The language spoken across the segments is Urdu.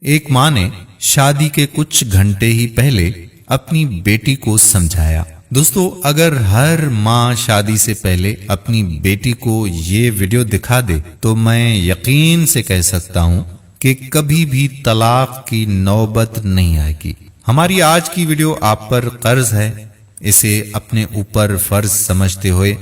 ایک ماں نے شادی کے کچھ گھنٹے ہی پہلے اپنی بیٹی کو سمجھایا۔ دوستو، اگر ہر ماں شادی سے پہلے اپنی بیٹی کو یہ ویڈیو دکھا دے تو میں یقین سے کہہ سکتا ہوں کہ کبھی بھی طلاق کی نوبت نہیں آئے گی۔ ہماری آج کی ویڈیو آپ پر قرض ہے، اسے اپنے اوپر فرض سمجھتے ہوئے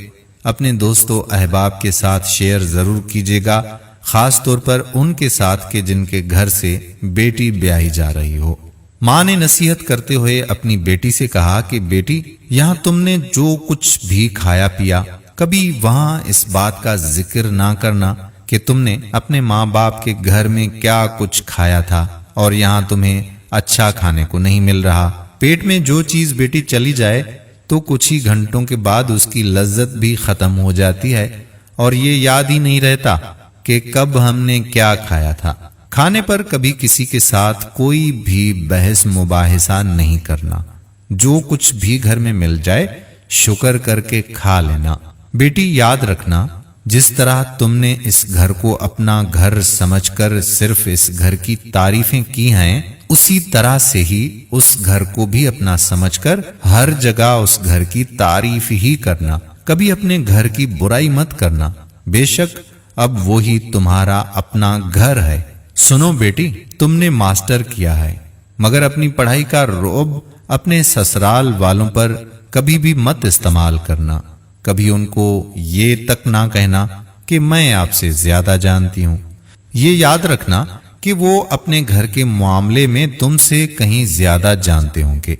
اپنے دوستوں احباب کے ساتھ شیئر ضرور کیجیے گا، خاص طور پر ان کے ساتھ کہ جن کے گھر سے بیٹی بیاہی جا رہی ہو۔ ماں نے نصیحت کرتے ہوئے اپنی بیٹی سے کہا کہ بیٹی، یہاں تم نے جو کچھ بھی کھایا پیا، کبھی وہاں اس بات کا ذکر نہ کرنا کہ تم نے اپنے ماں باپ کے گھر میں کیا کچھ کھایا تھا اور یہاں تمہیں اچھا کھانے کو نہیں مل رہا۔ پیٹ میں جو چیز بیٹی چلی جائے تو کچھ ہی گھنٹوں کے بعد اس کی لذت بھی ختم ہو جاتی ہے اور یہ یاد ہی نہیں رہتا کہ کب ہم نے کیا کھایا تھا۔ کھانے پر کبھی کسی کے ساتھ کوئی بھی بحث مباحثہ نہیں کرنا، جو کچھ بھی گھر میں مل جائے شکر کر کے کھا لینا۔ بیٹی یاد رکھنا، جس طرح تم نے اس گھر کو اپنا گھر سمجھ کر صرف اس گھر کی تعریفیں کی ہیں، اسی طرح سے ہی اس گھر کو بھی اپنا سمجھ کر ہر جگہ اس گھر کی تعریف ہی کرنا، کبھی اپنے گھر کی برائی مت کرنا، بے شک اب وہی تمہارا اپنا گھر ہے۔ سنو بیٹی، تم نے ماسٹر کیا ہے، مگر اپنی پڑھائی کا رعب اپنے سسرال والوں پر کبھی بھی مت استعمال کرنا، کبھی ان کو یہ تک نہ کہنا کہ میں آپ سے زیادہ جانتی ہوں۔ یہ یاد رکھنا کہ وہ اپنے گھر کے معاملے میں تم سے کہیں زیادہ جانتے ہوں گے،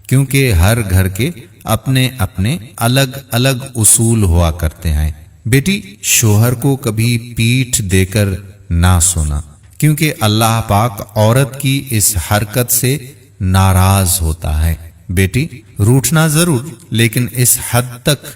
کیونکہ ہر گھر کے اپنے اپنے الگ الگ اصول ہوا کرتے ہیں۔ بیٹی، شوہر کو کبھی پیٹھ دے کر نہ سونا، کیونکہ اللہ پاک عورت کی اس حرکت سے ناراض ہوتا ہے۔ بیٹی، روٹھنا ضرور، لیکن اس حد تک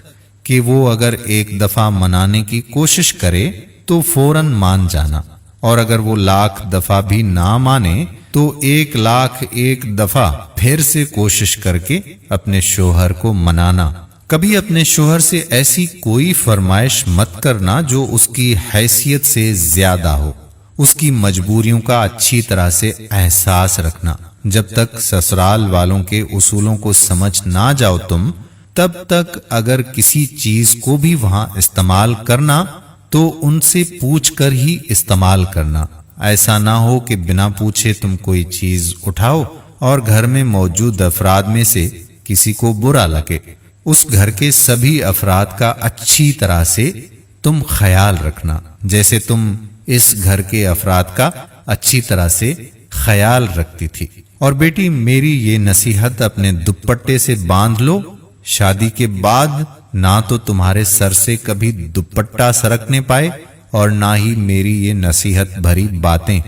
کہ وہ اگر ایک دفعہ منانے کی کوشش کرے تو فوراً مان جانا، اور اگر وہ 1,00,000 دفعہ بھی نہ مانے تو 1,00,001 دفعہ پھر سے کوشش کر کے اپنے شوہر کو منانا۔ کبھی اپنے شوہر سے ایسی کوئی فرمائش مت کرنا جو اس کی حیثیت سے زیادہ ہو۔ اس کی مجبوریوں کا اچھی طرح سے احساس رکھنا۔ جب تک سسرال والوں کے اصولوں کو سمجھ نہ جاؤ تم، تب تک اگر کسی چیز کو بھی وہاں استعمال کرنا تو ان سے پوچھ کر ہی استعمال کرنا۔ ایسا نہ ہو کہ بنا پوچھے تم کوئی چیز اٹھاؤ اور گھر میں موجود افراد میں سے کسی کو برا لگے۔ اس گھر کے سبھی افراد کا اچھی طرح سے تم خیال رکھنا، جیسے تم اس گھر کے افراد کا اچھی طرح سے خیال رکھتی تھی۔ اور بیٹی، میری یہ نصیحت اپنے دوپٹے سے باندھ لو، شادی کے بعد نہ تو تمہارے سر سے کبھی دوپٹہ سرکنے پائے اور نہ ہی میری یہ نصیحت بھری باتیں،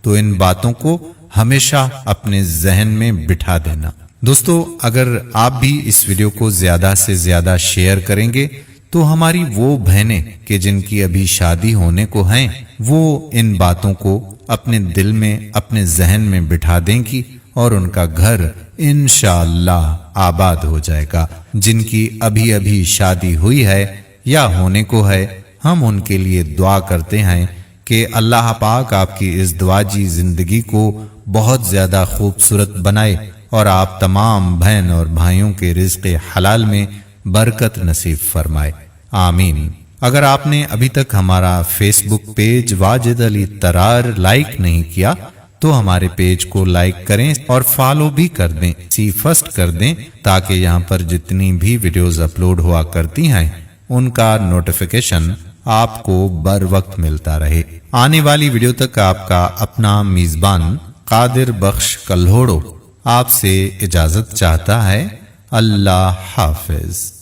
تو ان باتوں کو ہمیشہ اپنے ذہن میں بٹھا دینا۔ دوستو، اگر آپ بھی اس ویڈیو کو زیادہ سے زیادہ شیئر کریں گے تو ہماری وہ بہنیں کہ جن کی ابھی شادی ہونے کو ہیں، وہ ان باتوں کو اپنے دل میں، اپنے ذہن میں بٹھا دیں گی اور ان کا گھر انشاءاللہ آباد ہو جائے گا۔ جن کی ابھی ابھی شادی ہوئی ہے یا ہونے کو ہے، ہم ان کے لیے دعا کرتے ہیں کہ اللہ پاک آپ کی اس دعاجی زندگی کو بہت زیادہ خوبصورت بنائے اور آپ تمام بہن اور بھائیوں کے رزق حلال میں برکت نصیب فرمائے، آمین۔ اگر آپ نے ابھی تک ہمارا فیس بک پیج واجد علی ترار لائک نہیں کیا تو ہمارے پیج کو لائک کریں اور فالو بھی کر دیں، فرسٹ کر دیں، تاکہ یہاں پر جتنی بھی ویڈیوز اپلوڈ ہوا کرتی ہیں ان کا نوٹیفیکیشن آپ کو بر وقت ملتا رہے۔ آنے والی ویڈیو تک آپ کا اپنا میزبان قادر بخش کلہوڑو آپ سے اجازت چاہتا ہے۔ اللہ حافظ۔